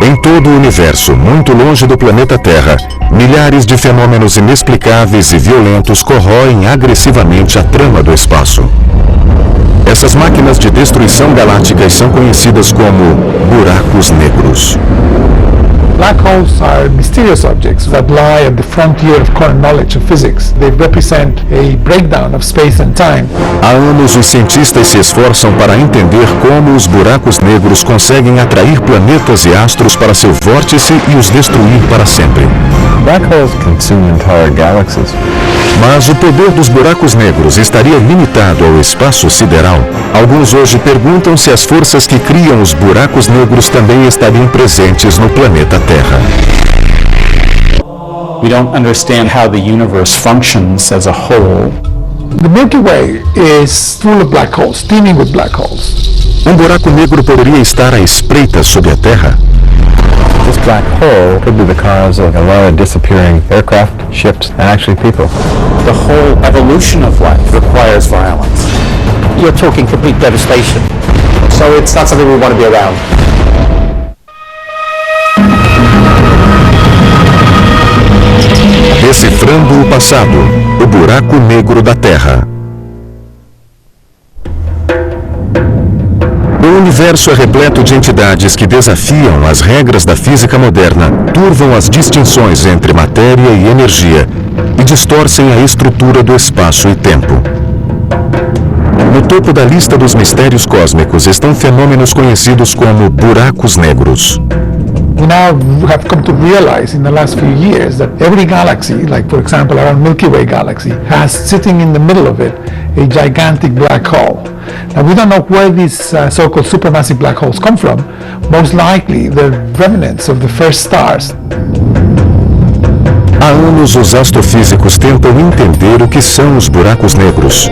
Em todo o universo, muito longe do planeta Terra, milhares de fenômenos inexplicáveis e violentos corroem agressivamente a trama do espaço. Essas máquinas de destruição galácticas são conhecidas como buracos negros. Black holes are mysterious objects that lie at the frontier of current knowledge of physics. They represent a breakdown of space and time. Há anos, os cientistas se esforçam para entender como os buracos negros conseguem atrair planetas e astros para seu vórtice e os destruir para sempre. Black holes consume entire galaxies. Mas o poder dos buracos negros estaria limitado ao espaço sideral? Alguns hoje perguntam se as forças que criam os buracos negros também estariam presentes no planeta Terra. We don't understand how the universe functions as a whole. The Milky Way is full of black holes, teeming with black holes. Um buraco negro poderia estar à espreita sobre a Terra? This black hole could be the cause of a lot of disappearing aircraft, ships, and actually people. The whole evolution of life requires violence. You're talking complete devastation. So it's not something we want to be around. Decifrando o passado, o buraco negro da Terra. O universo é repleto de entidades que desafiam as regras da física moderna, turvam as distinções entre matéria e energia e distorcem a estrutura do espaço e tempo. No topo da lista dos mistérios cósmicos estão fenômenos conhecidos como buracos negros. We now have come to realize in the last few years that every galaxy, like for example our Milky Way galaxy, has sitting in the middle of it a gigantic black hole. Now we don't know where these so-called supermassive black holes come from. Most likely they're remnants of the first stars. Há anos, os astrofísicos tentam entender o que são os buracos negros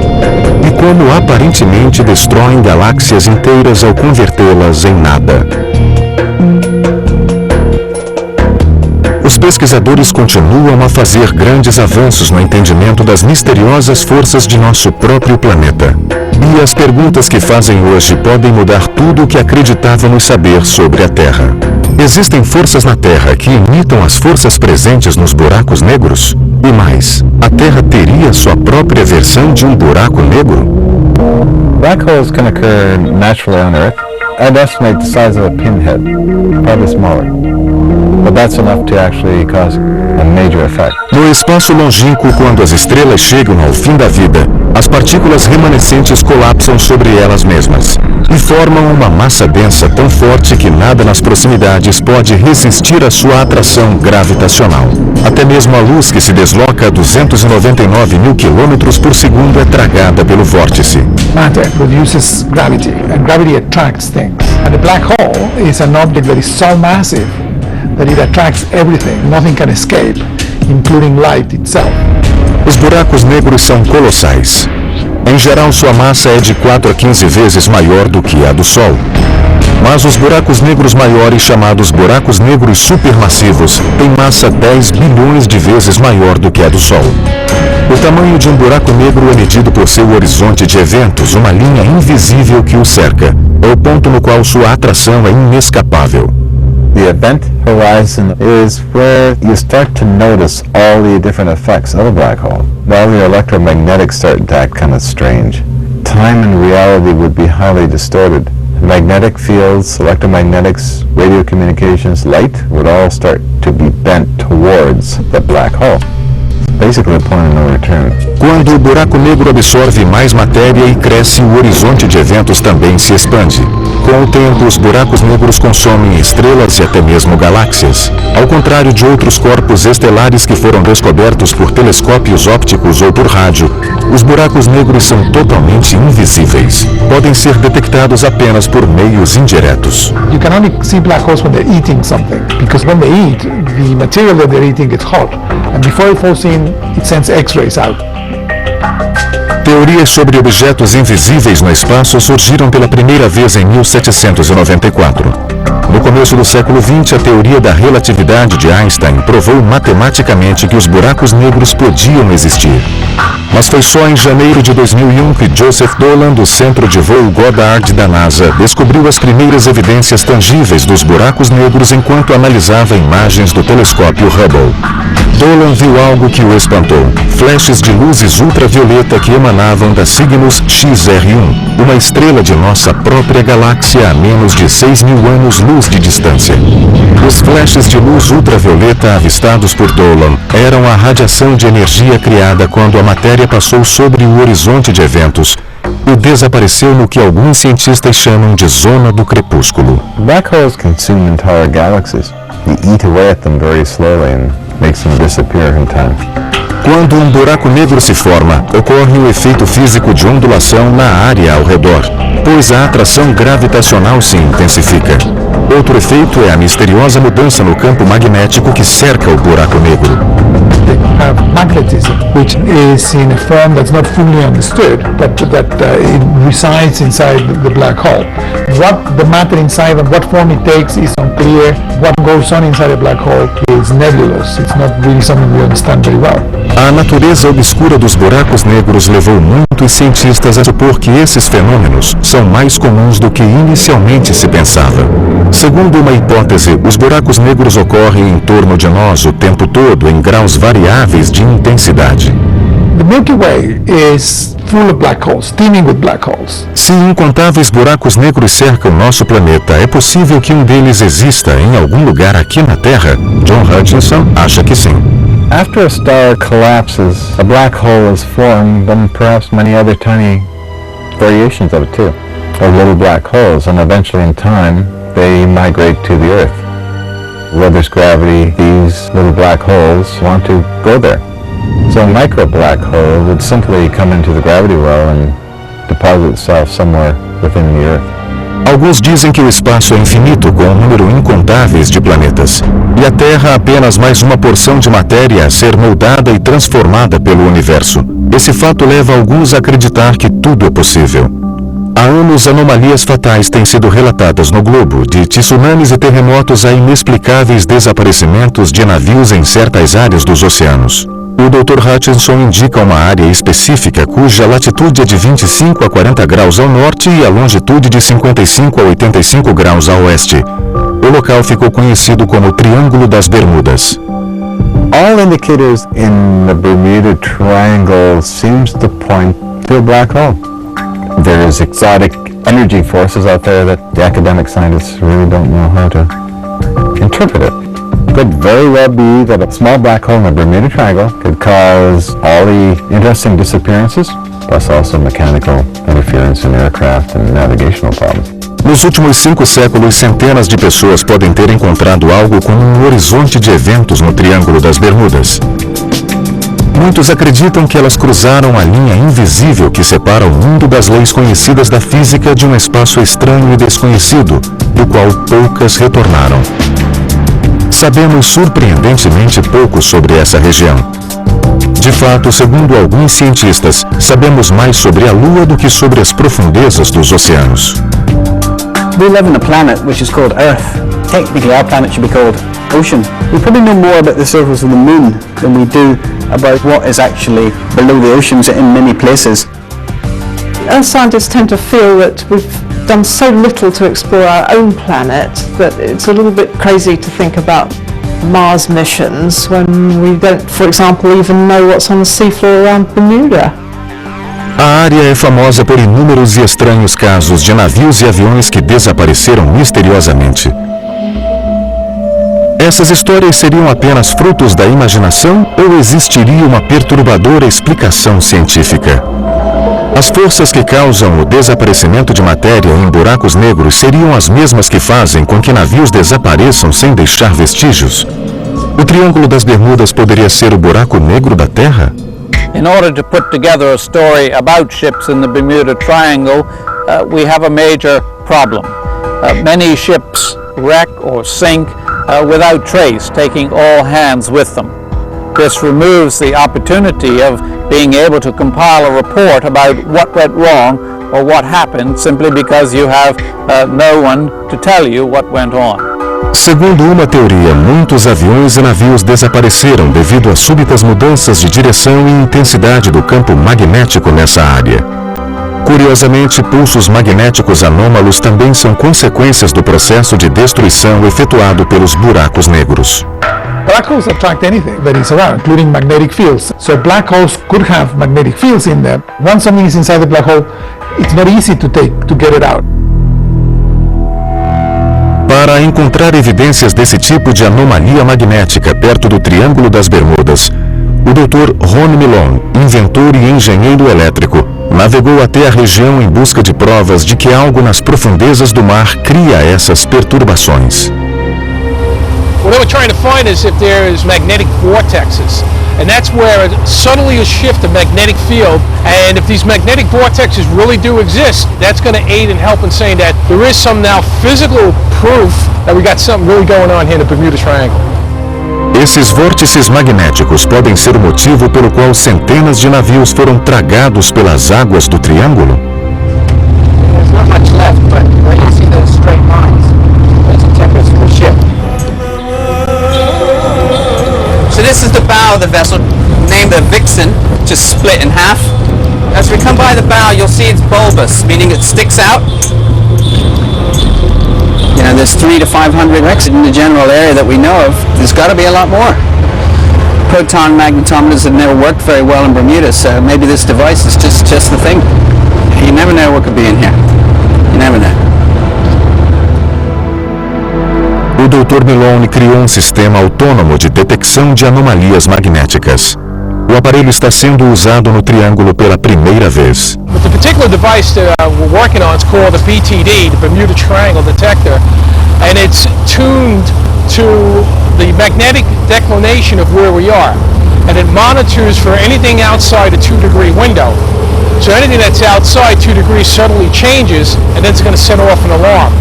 e como aparentemente destroem galáxias inteiras ao convertê-las em nada. Os pesquisadores continuam a fazer grandes avanços no entendimento das misteriosas forças de nosso próprio planeta. E as perguntas que fazem hoje podem mudar tudo o que acreditávamos saber sobre a Terra. Existem forças na Terra que imitam as forças presentes nos buracos negros? E mais, a Terra teria sua própria versão de um buraco negro? Black holes can occur naturally on Earth. I'd estimate the size of a pinhead, probably smaller. But that's enough to actually cause a major effect. No espaço longínquo, quando as estrelas chegam ao fim da vida, as partículas remanescentes colapsam sobre elas mesmas e formam uma massa densa tão forte que nada nas proximidades pode resistir à sua atração gravitacional. Até mesmo a luz, que se desloca a 299 mil quilômetros por segundo, é tragada pelo vórtice. Matter produces gravity, and gravity attracts things. And a black hole is an object that is so massive that it attracts everything. Nothing can escape, including light itself. Os buracos negros são colossais. Em geral, sua massa é de 4 a 15 vezes maior do que a do Sol. Mas os buracos negros maiores, chamados buracos negros supermassivos, têm massa 10 bilhões de vezes maior do que a do Sol. O tamanho de um buraco negro é medido por seu horizonte de eventos, uma linha invisível que o cerca. É o ponto no qual sua atração é inescapável. The event horizon is where you start to notice all the different effects of a black hole. All the electromagnetics start to act kind of strange. Time and reality would be highly distorted. Magnetic fields, electromagnetics, radio communications, light would all start to be bent towards the black hole. Basically a point of no return. Quando o buraco negro absorve mais matéria e cresce, o horizonte de eventos também se expande. Com o tempo, os buracos negros consomem estrelas e até mesmo galáxias. Ao contrário de outros corpos estelares que foram descobertos por telescópios ópticos ou por rádio, os buracos negros são totalmente invisíveis. Podem ser detectados apenas por meios indiretos. You can only see black holes when they're eating something, because when they eat, the material that they're eating gets hot, and before it falls in, it sends X-rays out. Teorias sobre objetos invisíveis no espaço surgiram pela primeira vez em 1794. No começo do século XX, a teoria da relatividade de Einstein provou matematicamente que os buracos negros podiam existir. Mas foi só em janeiro de 2001 que Joseph Dolan, do Centro de Voo Goddard da NASA, descobriu as primeiras evidências tangíveis dos buracos negros enquanto analisava imagens do telescópio Hubble. Dolan viu algo que o espantou: flashes de luzes ultravioleta que emanavam da Cygnus XR1, uma estrela de nossa própria galáxia a menos de 6.000 anos-luz de distância. Os flashes de luz ultravioleta avistados por Dolan eram a radiação de energia criada quando a matéria passou sobre o horizonte de eventos e desapareceu no que alguns cientistas chamam de zona do crepúsculo. Black holes consume entire galaxies. You eat away at them very slowly and makes them disappear in time. Quando um buraco negro se forma, ocorre o efeito físico de ondulação na área ao redor, pois a atração gravitacional se intensifica. Outro efeito é a misteriosa mudança no campo magnético que cerca o buraco negro. They have magnetism, which is in a form that's not fully understood, but that it resides inside the black hole. What the matter inside and what form it takes is unclear. What goes on inside a black hole is nebulous. It's not really something we understand very well. A natureza obscura dos buracos negros levou muitos cientistas a supor que esses fenômenos são mais comuns do que inicialmente se pensava. Segundo uma hipótese, os buracos negros ocorrem em torno de nós o tempo todo em graus variáveis de intensidade. The Milky Way is full of black holes, teeming with black holes. Se incontáveis buracos negros cercam nosso planeta, é possível que um deles exista em algum lugar aqui na Terra? John Hutchinson acha que sim. After a star collapses, a black hole is formed, and perhaps many other tiny variations of it too, or little black holes, and eventually in time they migrate to the Earth. Where there's gravity, these little black holes want to go there. So a micro black hole would simply come into the gravity well and deposit itself somewhere within the Earth. Alguns dizem que o espaço é infinito, com um número incontáveis de planetas, e a Terra apenas mais uma porção de matéria a ser moldada e transformada pelo universo. Esse fato leva alguns a acreditar que tudo é possível. Há anos, anomalias fatais têm sido relatadas no globo, de tsunamis e terremotos a inexplicáveis desaparecimentos de navios em certas áreas dos oceanos. O Dr. Hutchinson indica uma área específica cuja latitude é de 25 a 40 graus ao norte e a longitude de 55 a 85 graus a oeste. O local ficou conhecido como Triângulo das Bermudas. All indicators in the Bermuda Triangle seems to point to a black hole. There's exotic energy forces out there that the academic scientists really don't know how to interpret it. It could very well be that a small black hole in the Bermuda Triangle could cause all the interesting disappearances, plus also mechanical interference in aircraft and navigational problems. Nos últimos 5 séculos, centenas de pessoas podem ter encontrado algo como um horizonte de eventos no Triângulo das Bermudas. Muitos acreditam que elas cruzaram a linha invisível que separa o mundo das leis conhecidas da física de um espaço estranho e desconhecido, do qual poucas retornaram. Sabemos surpreendentemente pouco sobre essa região. De fato, segundo alguns cientistas, sabemos mais sobre a Lua do que sobre as profundezas dos oceanos. We live on a planet which is called Earth. Technically, our planet should be called Ocean. We probably know more about the surface of the moon than we do about what is actually below the oceans in many places. Earth scientists tend to feel that we've done so little to explore our own planet that it's a little bit crazy to think about Mars missions when we don't, for example, even know what's on the seafloor around Bermuda. A área é famosa por inúmeros e estranhos casos de navios e aviões que desapareceram misteriosamente. Essas histórias seriam apenas frutos da imaginação ou existiria uma perturbadora explicação científica? As forças que causam o desaparecimento de matéria em buracos negros seriam as mesmas que fazem com que navios desapareçam sem deixar vestígios? O Triângulo das Bermudas poderia ser o buraco negro da Terra? In order to put together a story about ships in the Bermuda Triangle, we have a major problem. Many ships wreck or sink without trace, taking all hands with them. This removes the opportunity of being able to compile a report about what went wrong or what happened simply because you have no one to tell you what went on. Segundo uma teoria, muitos aviões e navios desapareceram devido a súbitas mudanças de direção e intensidade do campo magnético nessa área. Curiosamente, pulsos magnéticos anômalos também são consequências do processo de destruição efetuado pelos buracos negros. Black holes attract anything that is around, including magnetic fields. So black holes could have magnetic fields in them. Once something is inside the black hole, it's not easy to get it out. Para encontrar evidências desse tipo de anomalia magnética perto do Triângulo das Bermudas, o Dr. Ron Milon, inventor e engenheiro elétrico, navegou até a região em busca de provas de que algo nas profundezas do mar cria essas perturbações. What we're trying to find is if there is magnetic vortexes, and that's where suddenly a shift of magnetic field, and if these magnetic vortexes really do exist, that's going to aid in help in saying that there is some now physical proof that we got something really going on here in the Bermuda Triangle. Esses vórtices magnéticos podem ser o motivo pelo qual centenas de navios foram tragados pelas águas do Triângulo? There's not much left, but you see those straight lines. That's the temperature of the ship. So this is the bow of the vessel, named the Vixen, just split in half. As we come by the bow, you'll see it's bulbous, meaning it sticks out. You know, there's 300 to 500 wrecks in the general area that we know of. There's got to be a lot more. Proton magnetometers have never worked very well in Bermuda, so maybe this device is just the thing. You never know what could be in here. You never know. O Dr. Milone criou um sistema autônomo de detecção de anomalias magnéticas. O aparelho está sendo usado no Triângulo pela primeira vez. But the particular device that we're working on is called the BTD, the Bermuda Triangle Detector, and it's tuned to the magnetic declination of where we are, and it monitors for anything outside a 2-degree window. So anything that's outside 2 degrees suddenly changes, and then it's going to set off an alarm.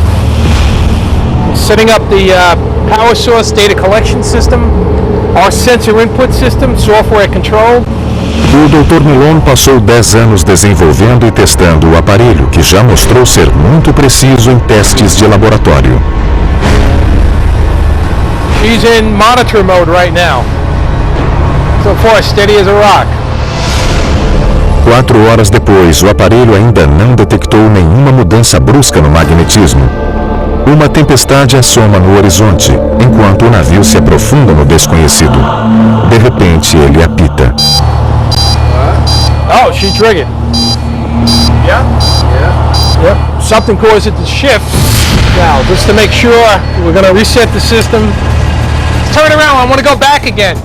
Setting up the power source data collection system, our sensor input system, software controlled. O Dr. Milone passou 10 anos desenvolvendo e testando o aparelho, que já mostrou ser muito preciso em testes de laboratório. She's in monitor mode right now. So far, steady as a rock. 4 horas depois, o aparelho ainda não detectou nenhuma mudança brusca no magnetismo. Uma tempestade assoma no horizonte, enquanto o navio se aprofunda no desconhecido. De repente, ele apita. Oh, she triggered. Yeah? Yeah. Yep. Something caused it to shift. Now, just to make sure, we're going to reset the system. Turn around, I want to go back again.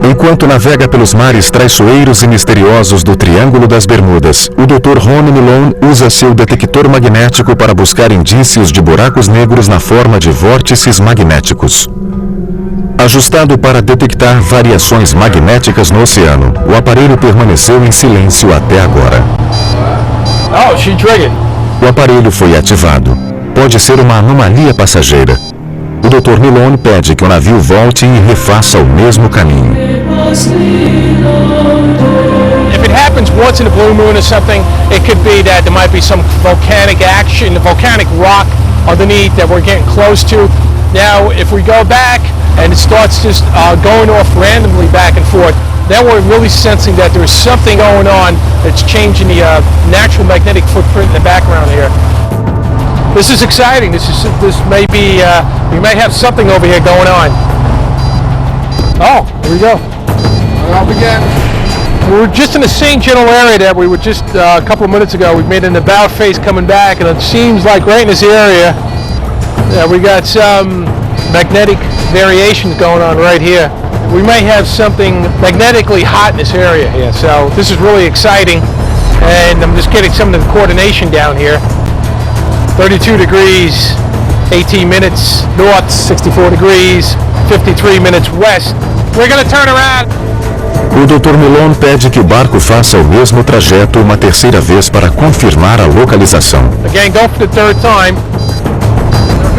Enquanto navega pelos mares traiçoeiros e misteriosos do Triângulo das Bermudas, o Dr. Ron Milone usa seu detector magnético para buscar indícios de buracos negros na forma de vórtices magnéticos. Ajustado para detectar variações magnéticas no oceano, o aparelho permaneceu em silêncio até agora. Oh, she triggered. O aparelho foi ativado. Pode ser uma anomalia passageira. O Dr. Milone pede que o navio volte e refaça o mesmo caminho. If it happens once in a blue moon or something, it could be that there might be some volcanic action, volcanic rock underneath that we're getting close to. Now, if we go back and it starts just going off randomly back and forth, then we're really sensing that there's something going on that's changing the natural magnetic footprint in the background here. This is exciting. This may be, we may have something over here going on. Oh, here we go. Up again. We're just in the same general area that we were just a couple of minutes ago. We made an about face coming back, and it seems like right in this area, we got some magnetic variations going on right here. We may have something magnetically hot in this area here, so this is really exciting, and I'm just getting some of the coordination down here. 32 degrees, 18 minutes north, 64 degrees, 53 minutes west. We're going to turn around. O Dr. Milone pede que o barco faça o mesmo trajeto uma terceira vez para confirmar a localização. Again, go for the third time.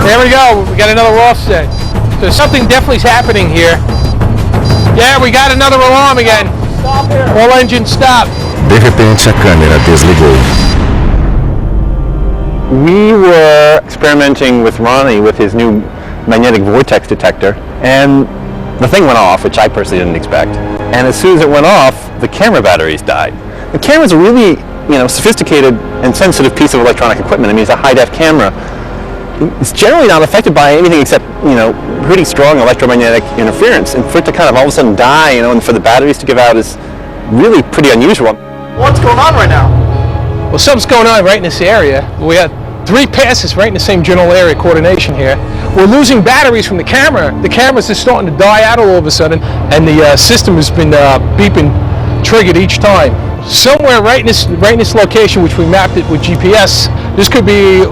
There we go. We got another offset. So something definitely is happening here. Yeah, we got another alarm again. Stop here. All engines stop. De repente, a câmera desligou. We were experimenting with Ronnie with his new magnetic vortex detector, and the thing went off, which I personally didn't expect. And as soon as it went off, the camera batteries died. The camera's a really, sophisticated and sensitive piece of electronic equipment. I mean, it's a high-def camera. It's generally not affected by anything except, pretty strong electromagnetic interference. And for it to kind of all of a sudden die, and for the batteries to give out is really pretty unusual. What's going on right now? Well, something's going on right in this area. We had 3 passes right in the same general area coordination here. We're losing batteries from the camera. The camera's just starting to die out all of a sudden, and the system has been beeping, triggered each time. Somewhere right in this location, which we mapped it with GPS, this could be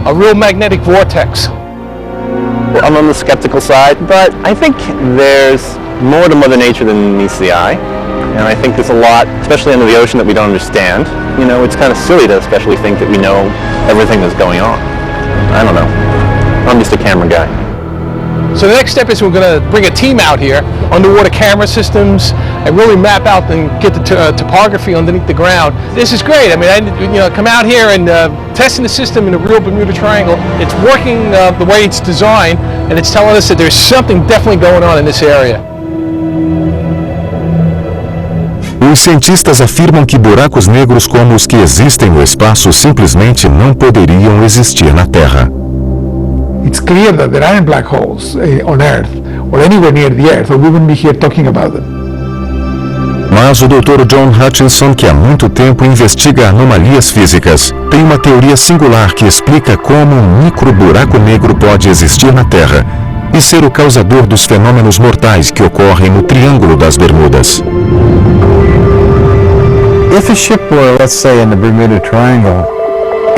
a real magnetic vortex. I'm on the skeptical side, but I think there's more to Mother Nature than meets the eye. And I think there's a lot, especially under the ocean, that we don't understand. It's kind of silly to especially think that we know everything that's going on. I don't know. I'm just a camera guy. So the next step is we're going to bring a team out here, underwater camera systems, and really map out and get the topography underneath the ground. This is great. I mean, come out here and testing the system in a real Bermuda Triangle. It's working the way it's designed, and it's telling us that there's something definitely going on in this area. Os cientistas afirmam que buracos negros como os que existem no espaço simplesmente não poderiam existir na Terra. It's clear that there aren't black holes on Earth or anywhere near the Earth, or we wouldn't be here talking about them. Mas o Dr. John Hutchinson, que há muito tempo investiga anomalias físicas, tem uma teoria singular que explica como um micro-buraco negro pode existir na Terra e ser o causador dos fenômenos mortais que ocorrem no Triângulo das Bermudas. If a ship were, let's say, in the Bermuda Triangle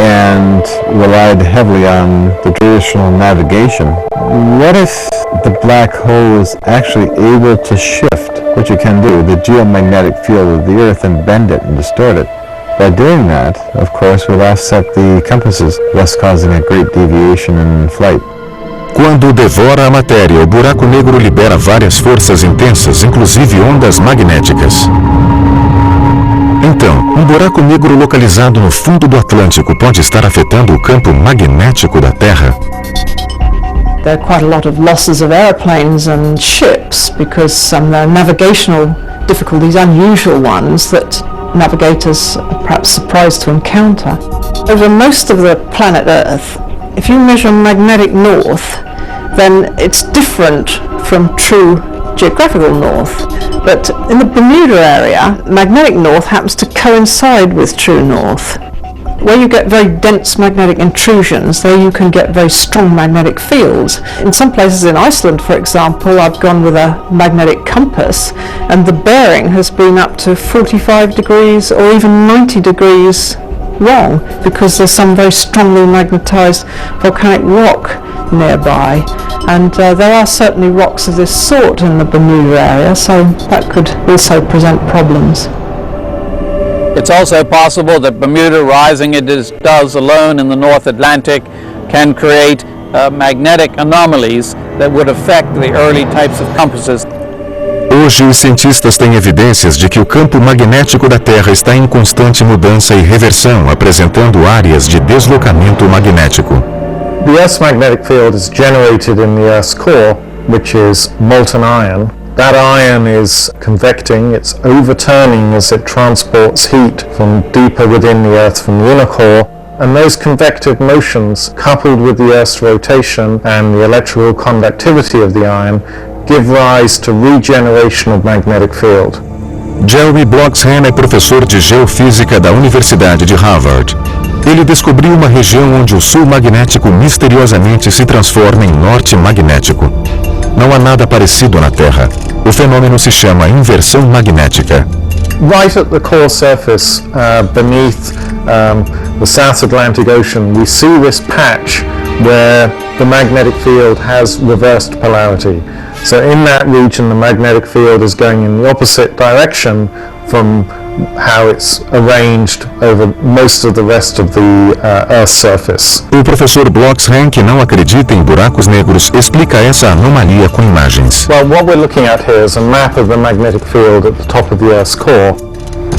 and relied heavily on the traditional navigation, what if the black hole is actually able to shift, which it can do, the geomagnetic field of the Earth and bend it and distort it? By doing that, of course, we'll offset the compasses, thus causing a great deviation in flight. Quando devora a matéria, o buraco negro libera várias forças intensas, inclusive ondas magnéticas. Então, um buraco negro localizado no fundo do Atlântico pode estar afetando o campo magnético da Terra? There are quite a lot of losses of airplanes and ships because there are navigational difficulties, unusual ones, that navigators are perhaps surprised to encounter. Over most of the planet Earth, if you measure magnetic north, then it's different from true geographical north. But in the Bermuda area, magnetic north happens to coincide with true north. Where you get very dense magnetic intrusions, there you can get very strong magnetic fields. In some places in Iceland, for example, I've gone with a magnetic compass, and the bearing has been up to 45 degrees or even 90 degrees wrong, because there's some very strongly magnetized volcanic rock nearby. And there are certainly rocks of this sort in the Bermuda area, so that could also present problems. It's also possible that Bermuda, rising as it does alone in the North Atlantic, can create magnetic anomalies that would affect the early types of compasses. Hoje, os cientistas têm evidências de que o campo magnético da Terra está em constante mudança e reversão, apresentando áreas de deslocamento magnético. The Earth's magnetic field is generated in the Earth's core, which is molten iron. That iron is convecting, it's overturning as it transports heat from deeper within the Earth from the inner core, and those convective motions, coupled with the Earth's rotation and the electrical conductivity of the iron, give rise to regeneration of magnetic field. Jerry Bloxham é professor de geofísica da Universidade de Harvard. Ele descobriu uma região onde o sul magnético misteriosamente se transforma em norte magnético. Não há nada parecido na Terra. O fenômeno se chama inversão magnética. Right at the core surface, beneath the South Atlantic Ocean, we see this patch where the magnetic field has reversed polarity. So in that region, the magnetic field is going in the opposite direction from how it's arranged over most of the rest of the Earth's surface. O professor Bloxham, que não acredita em buracos negros, explica essa anomalia com imagens. Well, what we're looking at here is a map of the magnetic field at the top of the Earth's core.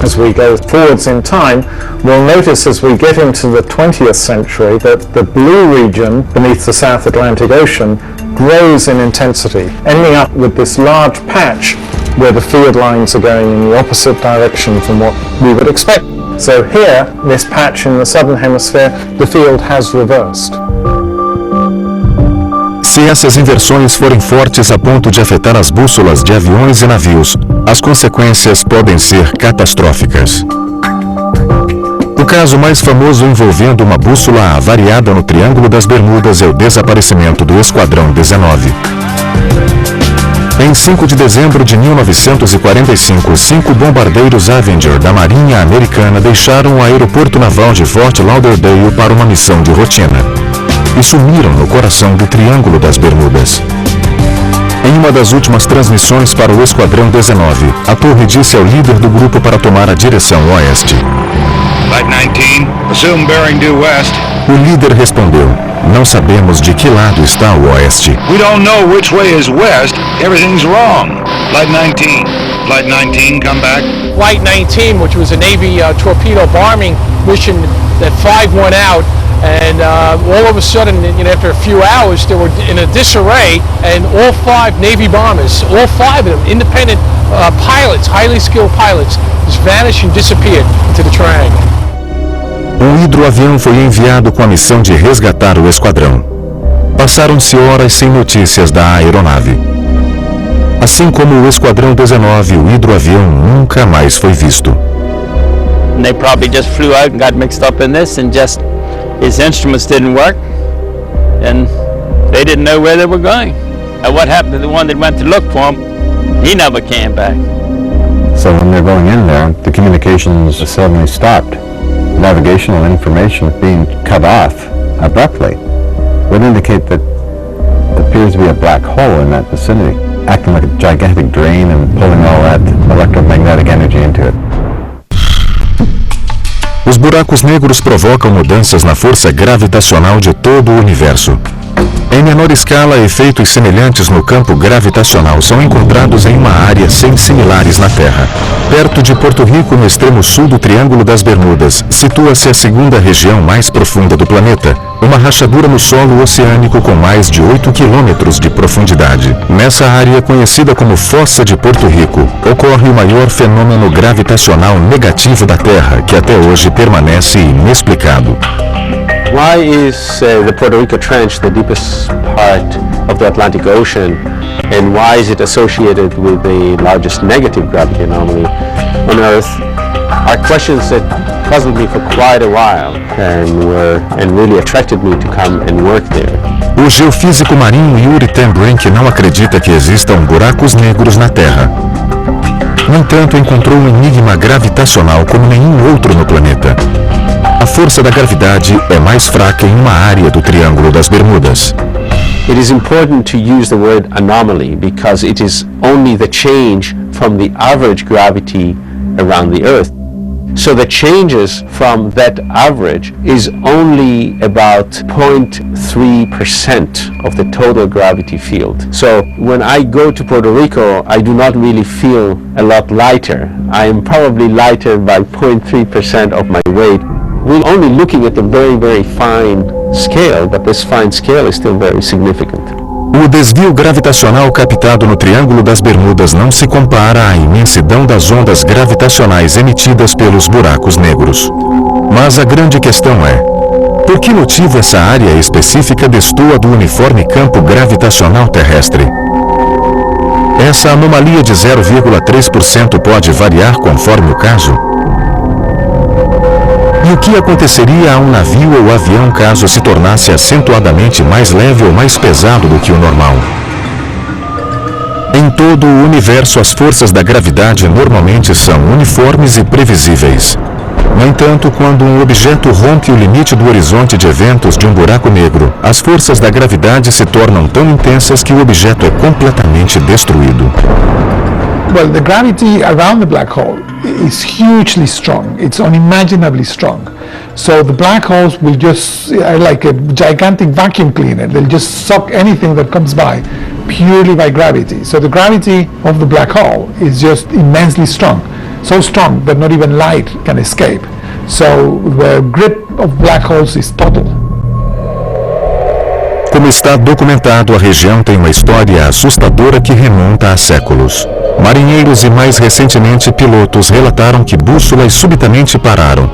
As we go forwards in time, we'll notice as we get into the 20th century that the blue region beneath the South Atlantic Ocean grows in intensity, ending up with this large patch where the field lines are going in the opposite direction from what we would expect. So here, this patch in the southern hemisphere, the field has reversed. Se essas inversões forem fortes a ponto de afetar as bússolas de aviões e navios, as consequências podem ser catastróficas. O caso mais famoso envolvendo uma bússola avariada no Triângulo das Bermudas é o desaparecimento do Esquadrão 19. Em 5 de dezembro de 1945, 5 bombardeiros Avenger da Marinha Americana deixaram o aeroporto naval de Fort Lauderdale para uma missão de rotina e sumiram no coração do Triângulo das Bermudas. Em uma das últimas transmissões para o Esquadrão 19, a torre disse ao líder do grupo para tomar a direção oeste. Flight 19, assume bearing due west. O líder respondeu, não sabemos de que lado está o oeste. We don't know which way is west. Everything's wrong. Flight 19. Flight 19, come back. Flight 19, which was a Navy torpedo bombing mission that 5 went out. And all of a sudden, after a few hours, they were in a disarray, and all 5 Navy bombers, all 5 of them, independent pilots, highly skilled pilots, just vanished and disappeared into the triangle. Um hidroavião foi enviado com a missão de resgatar o esquadrão. Passaram-se horas sem notícias da aeronave. Assim como o Esquadrão 19, o hidroavião nunca mais foi visto. And they probably just flew out and got mixed up in this and just his instruments didn't work and they didn't know where they were going. And what happened to the one that went to look for him? He never came back. So when they're going in there, the communications suddenly stopped. Navigational information being cut off abruptly would indicate that there appears to be a black hole in that vicinity, acting like a gigantic drain and pulling all that electromagnetic energy into it. Os buracos negros provocam mudanças na força gravitacional de todo o universo. Em menor escala, efeitos semelhantes no campo gravitacional são encontrados em uma área sem similares na Terra. Perto de Porto Rico, no extremo sul do Triângulo das Bermudas, situa-se a segunda região mais profunda do planeta, uma rachadura no solo oceânico com mais de 8 quilômetros de profundidade. Nessa área, conhecida como Fossa de Porto Rico, ocorre o maior fenômeno gravitacional negativo da Terra, que até hoje permanece inexplicado. Why is the Puerto Rico Trench the deepest part of the Atlantic Ocean, and why is it associated with the largest negative gravity anomaly on Earth? Are questions that puzzled me for quite a while and really attracted me to come and work there. O geofísico marinho Yuri Ten Brink não acredita que existam buracos negros na Terra. No entanto, encontrou um enigma gravitacional como nenhum outro no planeta. A força da gravidade é mais fraca em uma área do Triângulo das Bermudas. It is important to use the word anomaly because it is only the change from the average gravity around the Earth. So the changes from that average is only about 0.3% of the total gravity field. So when I go to Puerto Rico, I do not really feel a lot lighter. I am probably lighter by 0.3% of my weight. We're only looking at the very, very fine scale, but this fine scale is still very significant. O desvio gravitacional captado no Triângulo das Bermudas não se compara à imensidão das ondas gravitacionais emitidas pelos buracos negros. Mas a grande questão é: por que motivo essa área específica destoa do uniforme campo gravitacional terrestre? Essa anomalia de 0,3% pode variar conforme o caso? E o que aconteceria a um navio ou avião caso se tornasse acentuadamente mais leve ou mais pesado do que o normal? Em todo o universo, as forças da gravidade normalmente são uniformes e previsíveis. No entanto, quando um objeto rompe o limite do horizonte de eventos de um buraco negro, as forças da gravidade se tornam tão intensas que o objeto é completamente destruído. Well, the gravity around the black hole is hugely strong. It's unimaginably strong. So the black holes will just, like a gigantic vacuum cleaner, they'll just suck anything that comes by purely by gravity. So the gravity of the black hole is just immensely strong. so strong that not even light can escape. So the grip of black holes is total. Como está documentado, a região tem uma história assustadora que remonta a séculos. Marinheiros e mais recentemente pilotos relataram que bússolas subitamente pararam.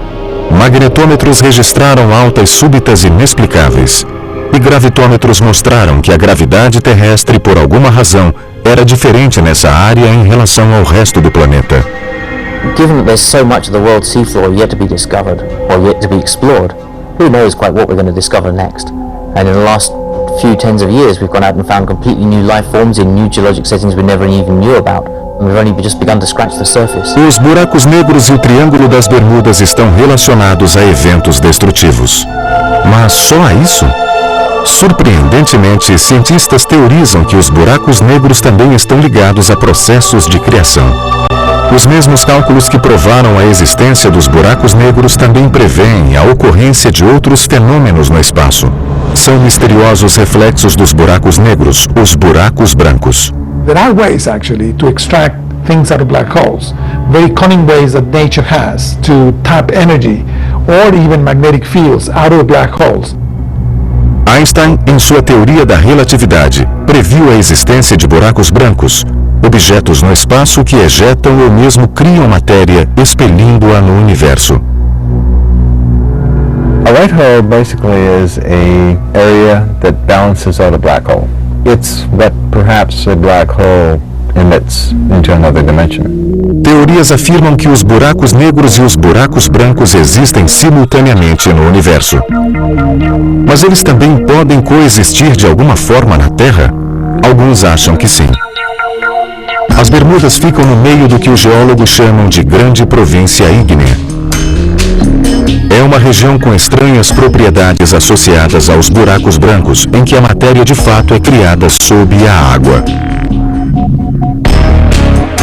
Magnetômetros registraram altas súbitas inexplicáveis. E gravitômetros mostraram que a gravidade terrestre, por alguma razão, era diferente nessa área em relação ao resto do planeta. Given that there's so much of the world's seafloor yet to be discovered, or yet to be explored, who knows quite what we're going to discover next? And in the last few tens of years, we've gone out and found completely new life forms in new geologic settings we never even knew about, and we've only just begun to scratch the surface. Os buracos negros e o Triângulo das Bermudas estão relacionados a eventos destrutivos. Mas só a isso? Surpreendentemente, cientistas teorizam que os buracos negros também estão ligados a processos de criação. Os mesmos cálculos que provaram a existência dos buracos negros também prevêem a ocorrência de outros fenômenos no espaço. São misteriosos reflexos dos buracos negros, os buracos brancos. There are ways actually to extract things out of black holes, very cunning ways that nature has to tap energy or even magnetic fields out of black holes. Einstein, em sua teoria da relatividade, previu a existência de buracos brancos, objetos no espaço que ejetam ou mesmo criam matéria, expelindo-a no universo. A white hole basically is an area that balances out a black hole. It's what perhaps a black hole emits into another dimension. Teorias afirmam que os buracos negros e os buracos brancos existem simultaneamente no universo. Mas eles também podem coexistir de alguma forma na Terra? Alguns acham que sim. As Bermudas ficam no meio do que os geólogos chamam de Grande Província Ígnea. É uma região com estranhas propriedades associadas aos buracos brancos, em que a matéria de fato é criada sob a água.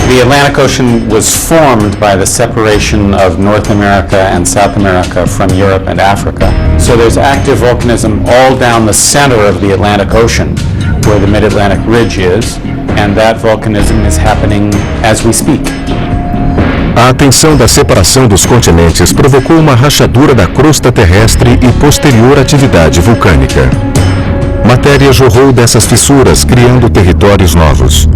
The Atlantic Ocean was formed by the separation of North America and South America from Europe and Africa. So there's active volcanism all down the center of the Atlantic Ocean, where the Mid-Atlantic Ridge is, and that volcanism is happening as we speak. A tensão da separação dos continentes provocou uma rachadura da crosta terrestre e posterior atividade vulcânica. Matéria jorrou dessas fissuras, criando territórios novos.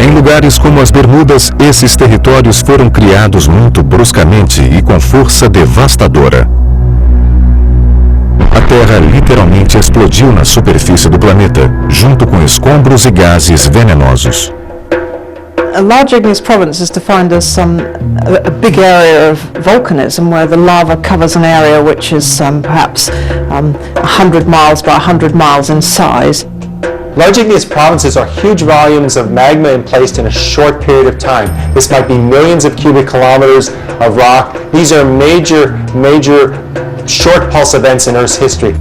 Em lugares como as Bermudas, esses territórios foram criados muito bruscamente e com força devastadora. A Terra literalmente explodiu na superfície do planeta, junto com escombros e gases venenosos. A large igneous province is defined as a big area of volcanism where the lava covers an area which is perhaps 100 miles by 100 miles in size. Large igneous provinces are huge volumes of magma emplaced in a short period of time. This might be millions of cubic kilometers of rock. These are major short pulse events in Earth's history.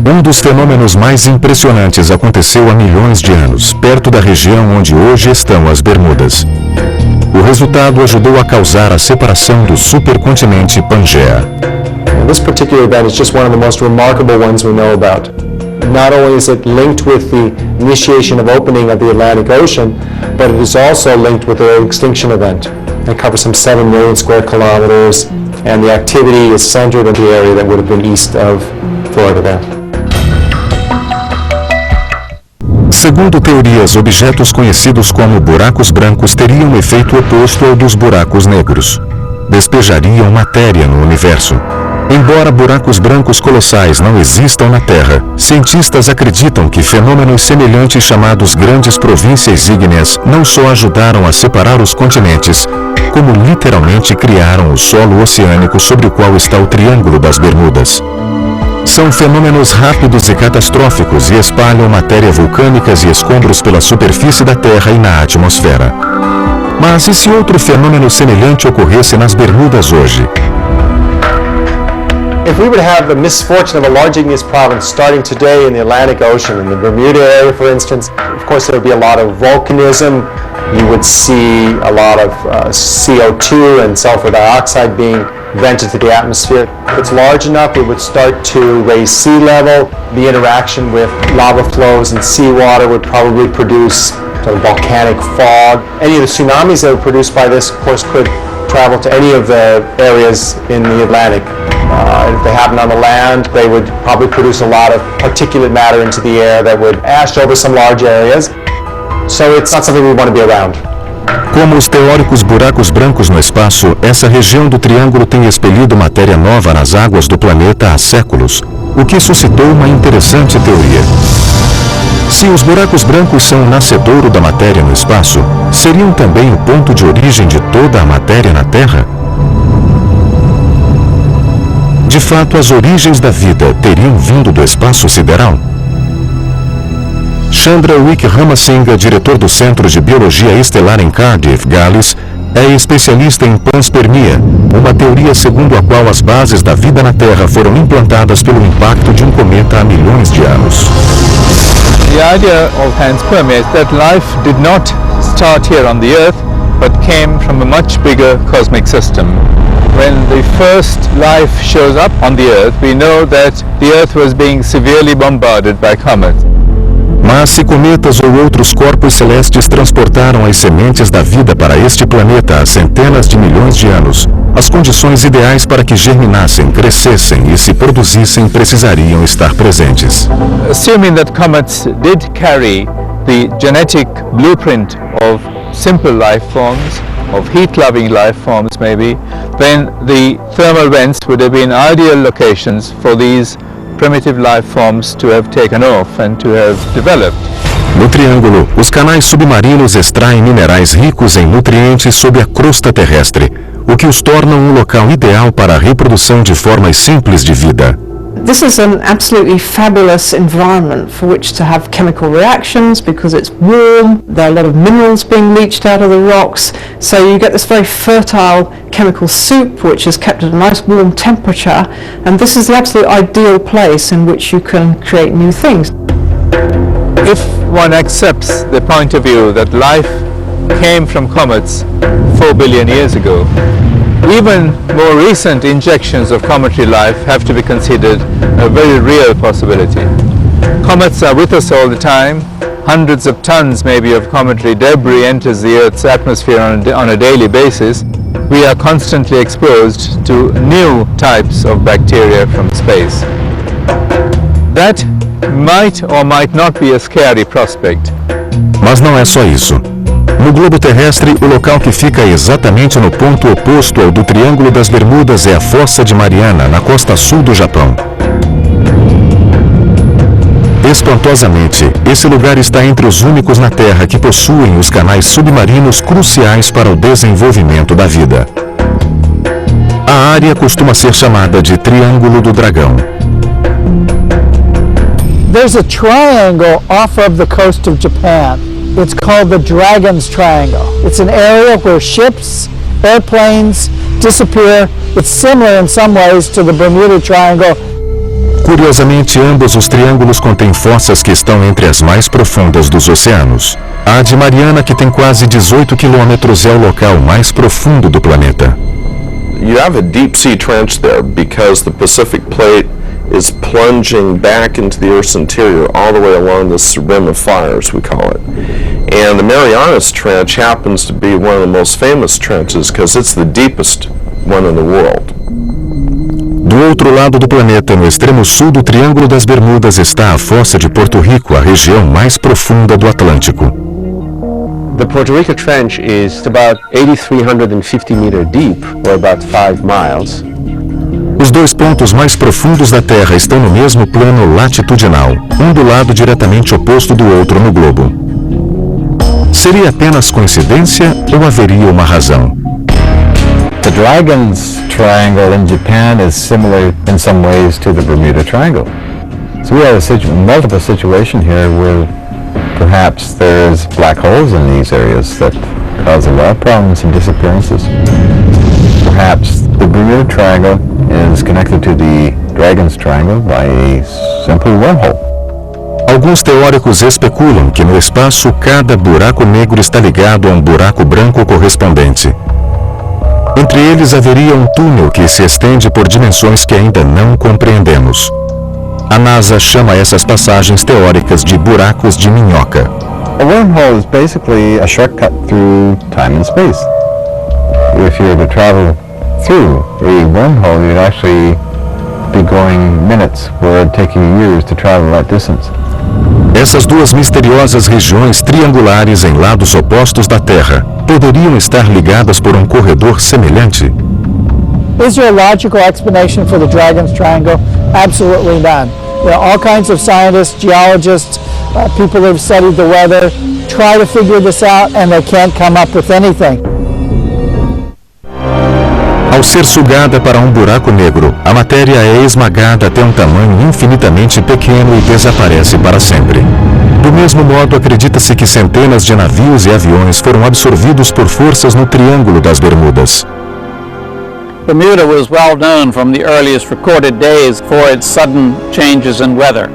Um dos fenômenos mais impressionantes aconteceu há milhões de anos, perto da região onde hoje estão as Bermudas. O resultado ajudou a causar a separação do supercontinente Pangaea. This particular event is just one of the most remarkable ones we know about. Not only is it linked with the initiation of opening of the Atlantic Ocean, but it is also linked with the extinction event. It covers some 7 million square kilometers, and the activity is centered in the area that would have been east of Florida there. Segundo teorias, objetos conhecidos como buracos brancos teriam um efeito oposto ao dos buracos negros. Despejariam matéria no universo. Embora buracos brancos colossais não existam na Terra, cientistas acreditam que fenômenos semelhantes chamados grandes províncias ígneas não só ajudaram a separar os continentes, como literalmente criaram o solo oceânico sobre o qual está o Triângulo das Bermudas. São fenômenos rápidos e catastróficos e espalham matéria vulcânicas e escombros pela superfície da Terra e na atmosfera. Mas e se outro fenômeno semelhante ocorresse nas Bermudas hoje? If we were to have the misfortune of a large igneous province starting today in the Atlantic Ocean, in the Bermuda area for instance, of course there would be a lot of volcanism. You would see a lot of CO2 and sulfur dioxide being vented to the atmosphere. If it's large enough, it would start to raise sea level. The interaction with lava flows and seawater would probably produce sort of volcanic fog. Any of the tsunamis that were produced by this, of course, could travel to any of the areas in the Atlantic. If they happened on the land, they would probably produce a lot of particulate matter into the air that would ash over some large areas. So it's not something we want to be around. Como os teóricos buracos brancos no espaço, essa região do Triângulo tem expelido matéria nova nas águas do planeta há séculos, o que suscitou uma interessante teoria. Se os buracos brancos são o nascedouro da matéria no espaço, seriam também o ponto de origem de toda a matéria na Terra? De fato, as origens da vida teriam vindo do espaço sideral? Chandra Wickramasinghe, diretor do Centro de Biologia Estelar em Cardiff, Gales, é especialista em panspermia, uma teoria segundo a qual as bases da vida na Terra foram implantadas pelo impacto de um cometa há milhões de anos. The idea of panspermia is that life did not start here on the Earth, but came from a much bigger cosmic system. When the first life shows up on the Earth, we know that the Earth was being severely bombarded by comets. Mas se cometas ou outros corpos celestes transportaram as sementes da vida para este planeta há centenas de milhões de anos, as condições ideais para que germinassem, crescessem e se produzissem precisariam estar presentes. Assuming that comets did carry the genetic blueprint of simple life forms, of heat-loving life forms maybe, then the thermal vents would have been ideal locations for these primitive life forms to have taken off and to have developed. No Triângulo, os canais submarinos extraem minerais ricos em nutrientes sob a crosta terrestre, o que os torna um local ideal para a reprodução de formas simples de vida. This is an absolutely fabulous environment for which to have chemical reactions because it's warm, there are a lot of minerals being leached out of the rocks, so you get this very fertile chemical soup which is kept at a nice warm temperature, and this is the absolute ideal place in which you can create new things. If one accepts the point of view that life came from comets 4 billion years ago, even more recent injections of cometary life have to be considered a very real possibility. Comets are with us all the time. Hundreds of tons maybe of cometary debris enters the Earth's atmosphere on a daily basis. We are constantly exposed to new types of bacteria from space. That might or might not be a scary prospect. Mas não é só isso. No globo terrestre, o local que fica exatamente no ponto oposto ao do Triângulo das Bermudas é a Fossa de Mariana, na costa sul do Japão. Espantosamente, esse lugar está entre os únicos na Terra que possuem os canais submarinos cruciais para o desenvolvimento da vida. A área costuma ser chamada de Triângulo do Dragão. There's a triangle off of the coast of Japan. It's called the Dragon's Triangle. It's an area where ships, airplanes disappear. It's similar in some ways to the Bermuda Triangle. Curiosamente, ambos os triângulos contêm fossas que estão entre as mais profundas dos oceanos. A de Mariana, que tem quase 18 quilômetros, é o local mais profundo do planeta. You have a deep sea trench there because the Pacific Plate is plunging back into the Earth's interior all the way along this rim of fire, as we call it. And the Marianas Trench happens to be one of the most famous trenches because it's the deepest one in the world. Do outro lado do planeta, no extremo sul do Triângulo das Bermudas, está a Fossa de Porto Rico, a região mais profunda do Atlântico. The Puerto Rico Trench is about 8,350 meters deep, or about 5 miles. Os dois pontos mais profundos da Terra estão no mesmo plano latitudinal, um do lado diretamente oposto do outro no globo. Seria apenas coincidência ou haveria uma razão? The Dragon's Triangle in Japan is similar in some ways to the Bermuda Triangle. So we have a multiple situation here where perhaps there's black holes in these areas that cause a lot of problems and disappearances. Perhaps the Bermuda Triangle is connected to the Dragon's Triangle by a simple wormhole. Alguns teóricos especulam que no espaço cada buraco negro está ligado a um buraco branco correspondente. Entre eles haveria um túnel que se estende por dimensões que ainda não compreendemos. A NASA chama essas passagens teóricas de buracos de minhoca. A wormhole is basically a shortcut through time and space. If you were to travel through a wormhole, you'd actually be going minutes, where it'd take you years to travel that distance. Essas duas misteriosas regiões triangulares em lados opostos da Terra poderiam estar ligadas por um corredor semelhante? Is there a logical explanation for the Dragon's Triangle? Absolutely none. There are all kinds of scientists, geologists, people who have studied the weather, try to figure this out and they can't come up with anything. Ao ser sugada para um buraco negro, a matéria é esmagada até um tamanho infinitamente pequeno e desaparece para sempre. Do mesmo modo, acredita-se que centenas de navios e aviões foram absorvidos por forças no Triângulo das Bermudas. Bermuda was well known from the earliest recorded days for its sudden changes in weather.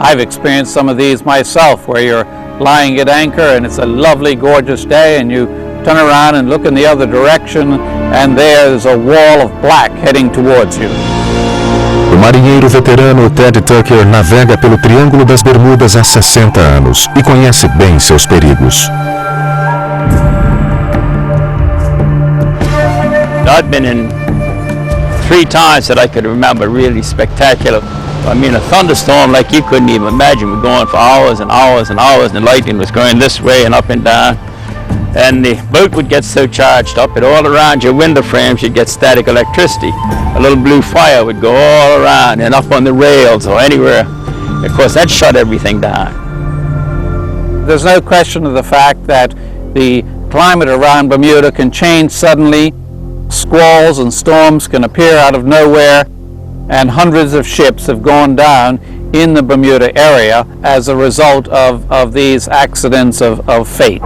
I've experienced some of these myself, where you're lying at anchor and it's a lovely, gorgeous day and you turn around and look in the other direction and there's a wall of black heading towards you. O marinheiro veterano Ted Tucker navega pelo Triângulo das Bermudas há 60 anos e conhece bem seus perigos. I've been in 3 times that I could remember really spectacular. I mean, a thunderstorm like you couldn't even imagine. We're going for hours and hours and hours, and the lightning was going this way and up and down. And the boat would get so charged up, and all around your window frames you'd get static electricity. A little blue fire would go all around and up on the rails or anywhere. Of course, that shut everything down. There's no question of the fact that the climate around Bermuda can change suddenly. Squalls and storms can appear out of nowhere, and hundreds of ships have gone down in the Bermuda area as a result of these accidents of fate.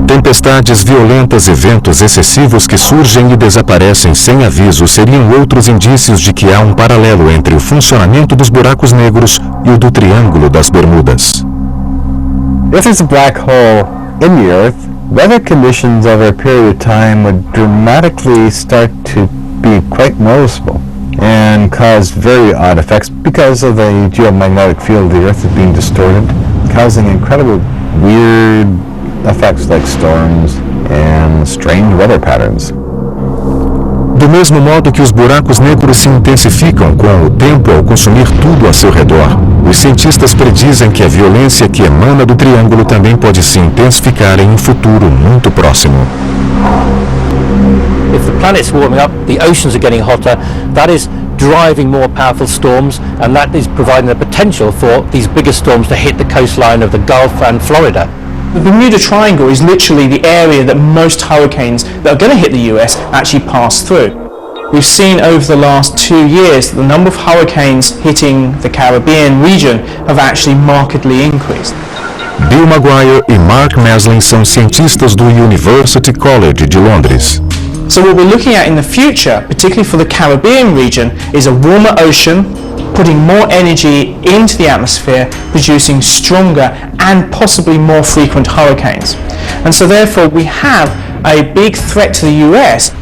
Tempestades violentas e ventos excessivos que surgem e desaparecem sem aviso seriam outros indícios de que há um paralelo entre o funcionamento dos buracos negros e o do Triângulo das Bermudas. If there's a black hole in the Earth, weather conditions over a period of time would dramatically start to be quite noticeable and cause very odd effects because of the geomagnetic field of the Earth is being distorted, causing incredible weird effects like storms and strange weather patterns. Do mesmo modo que os buracos negros se intensificam com o tempo ao consumir tudo a seu redor, os cientistas predizem que a violência que emana do triângulo também pode se intensificar em um futuro muito próximo. If the planet's warming up, the oceans are getting hotter, that is driving more powerful storms, and that is providing the potential for these bigger storms to hit the coastline of the Gulf and Florida. The Bermuda Triangle is literally the area that most hurricanes that are going to hit the US actually pass through. We've seen over the last 2 years that the number of hurricanes hitting the Caribbean region have actually markedly increased. Bill Maguire e Mark Maslin são cientistas do University College de Londres. So what we're looking at in the future, particularly for the Caribbean region, is a warmer ocean, putting more energy into the atmosphere, producing stronger and possibly more frequent hurricanes. And so therefore we have a big threat to the US.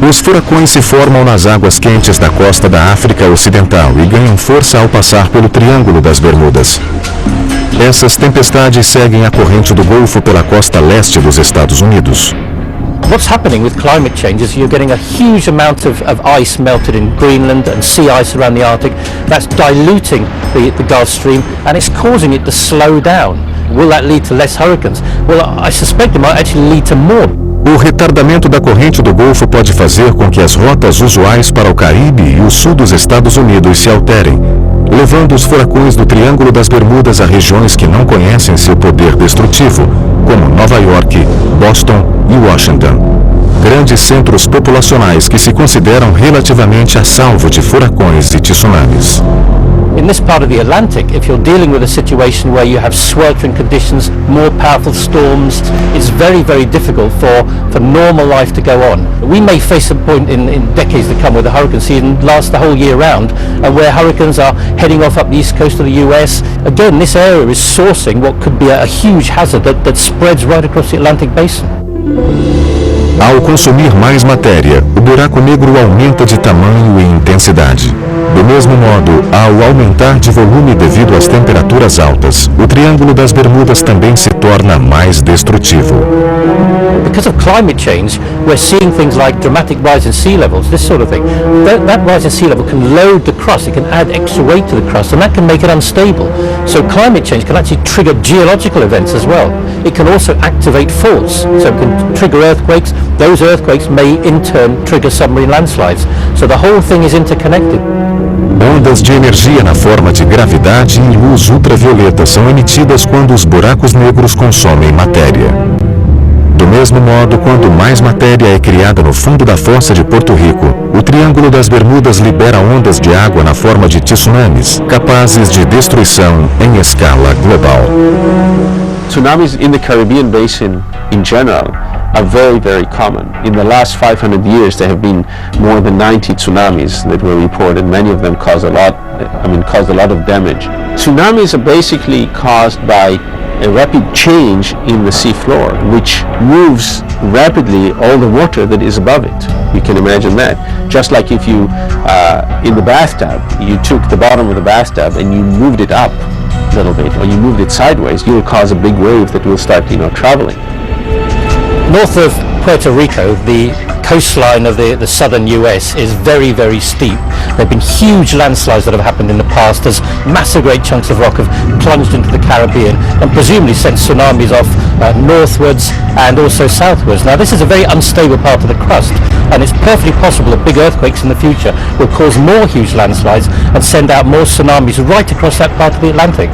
Os furacões se formam nas águas quentes da costa da África Ocidental e ganham força ao passar pelo Triângulo das Bermudas. Essas tempestades seguem a corrente do Golfo pela costa leste dos Estados Unidos. What's happening with climate change is you're getting a huge amount of ice melted in Greenland and sea ice around the Arctic. That's diluting the Gulf Stream and it's causing it to slow down. Will that lead to less hurricanes? Well, I suspect it might actually lead to more. O retardamento da corrente do Golfo pode fazer com que as rotas usuais para o Caribe e o sul dos Estados Unidos se alterem, levando os furacões do Triângulo das Bermudas a regiões que não conhecem seu poder destrutivo, como Nova York, Boston e Washington. Grandes centros populacionais que se consideram relativamente a salvo de furacões e tsunamis. In this part of the Atlantic, if you're dealing with a situation where you have sweltering conditions, more powerful storms, it's very, very difficult for normal life to go on. We may face a point in decades to come where the hurricane season lasts the whole year round and where hurricanes are heading off up the east coast of the US. Again, this area is sourcing what could be a huge hazard that spreads right across the Atlantic basin. Ao consumir mais matéria, o buraco negro aumenta de tamanho e intensidade. Do mesmo modo, ao aumentar de volume devido às temperaturas altas, o Triângulo das Bermudas também se torna mais destrutivo. Because of climate change, we're seeing things like dramatic rise in sea levels, this sort of thing. That rise in sea level can load the crust, it can add extra weight to the crust, and that can make it unstable. So climate change can actually trigger geological events as well. It can also activate faults, so it can trigger earthquakes. Those earthquakes may in turn trigger submarine landslides. So the whole thing is interconnected. Ondas de energia na forma de gravidade e luz ultravioleta são emitidas quando os buracos negros consomem matéria. Do mesmo modo, quando mais matéria é criada no fundo da fossa de Porto Rico, o Triângulo das Bermudas libera ondas de água na forma de tsunamis, capazes de destruição em escala global. Tsunamis in the Caribbean basin in general are very, very common. In the last 500 years, there have been more than 90 tsunamis that were reported. Many of them caused a lot of damage. Tsunamis are basically caused by a rapid change in the sea floor, which moves rapidly all the water that is above it. You can imagine that. Just like if you, in the bathtub, you took the bottom of the bathtub and you moved it up a little bit, or you moved it sideways, you'll cause a big wave that will start, traveling. North of Puerto Rico, the coastline of the southern US is very, very steep. There have been huge landslides that have happened in the past as massive great chunks of rock have plunged into the Caribbean and presumably sent tsunamis off northwards and also southwards. Now this is a very unstable part of the crust, and it's perfectly possible that big earthquakes in the future will cause more huge landslides and send out more tsunamis right across that part of the Atlantic.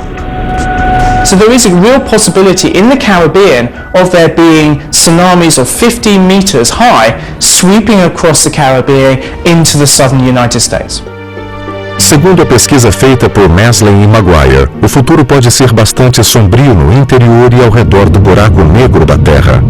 So there is a real possibility in the Caribbean of there being tsunamis of 15 meters high sweeping across the Caribbean into the southern United States. Segundo a pesquisa feita por Mesley e Maguire, o futuro pode ser bastante sombrio no interior e ao redor do buraco negro da Terra.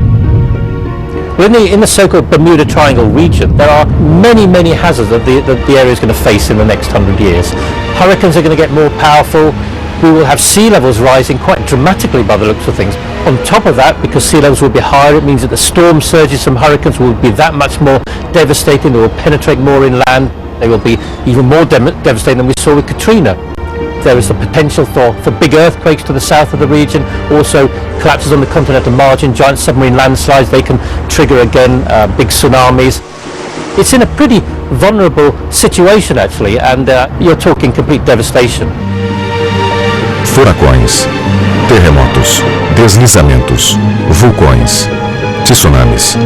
Well, in the so-called Bermuda Triangle region, there are many, many hazards that the area is going to face in the next 100 years. Hurricanes are going to get more powerful. We will have sea levels rising quite dramatically by the looks of things. On top of that, because sea levels will be higher, it means that the storm surges from hurricanes will be that much more devastating. They will penetrate more inland. They will be even more devastating than we saw with Katrina. There is the potential for big earthquakes to the south of the region, also collapses on the continental margin, giant submarine landslides. They can trigger again big tsunamis. It's in a pretty vulnerable situation actually, and you're talking complete devastation. Furacões, terremotos, deslizamentos, vulcões, tsunamis,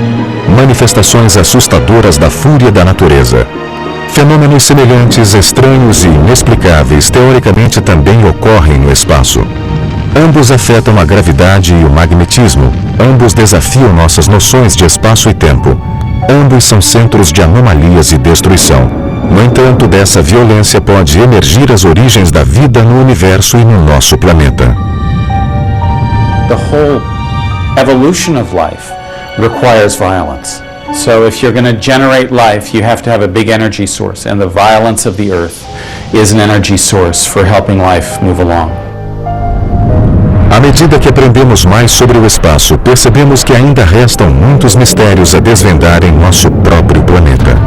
manifestações assustadoras da fúria da natureza. Fenômenos semelhantes, estranhos e inexplicáveis teoricamente também ocorrem no espaço. Ambos afetam a gravidade e o magnetismo, ambos desafiam nossas noções de espaço e tempo. Ambos são centros de anomalias e destruição. No entanto, dessa violência pode emergir as origens da vida no universo e no nosso planeta. The whole evolution of life requires violence. So if you're going to generate life, you have to have a big energy source, and the violence of the earth is an energy source for helping life move along. À medida que aprendemos mais sobre o espaço, percebemos que ainda restam muitos mistérios a desvendar em nosso próprio planeta.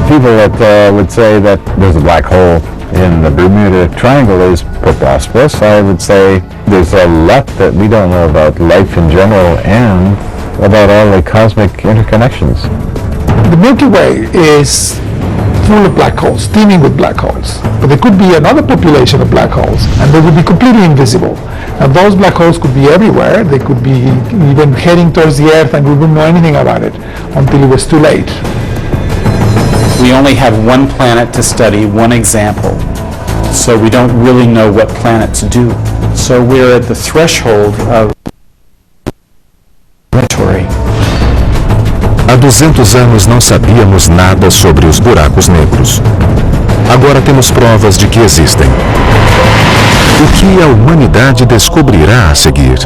People that would say that there's a black hole in the Bermuda Triangle is preposterous. I would say there's a lot that we don't know about life in general and about all the cosmic interconnections. The Milky Way is full of black holes, teeming with black holes. But there could be another population of black holes, and they would be completely invisible. And those black holes could be everywhere. They could be even heading towards the Earth, and we wouldn't know anything about it until it was too late. We only have one planet to study, one example, so we don't really know what planets do. So we're at the threshold of laboratory. Há 200 anos não sabíamos nada sobre os buracos negros. Agora temos provas de que existem. O que a humanidade descobrirá a seguir?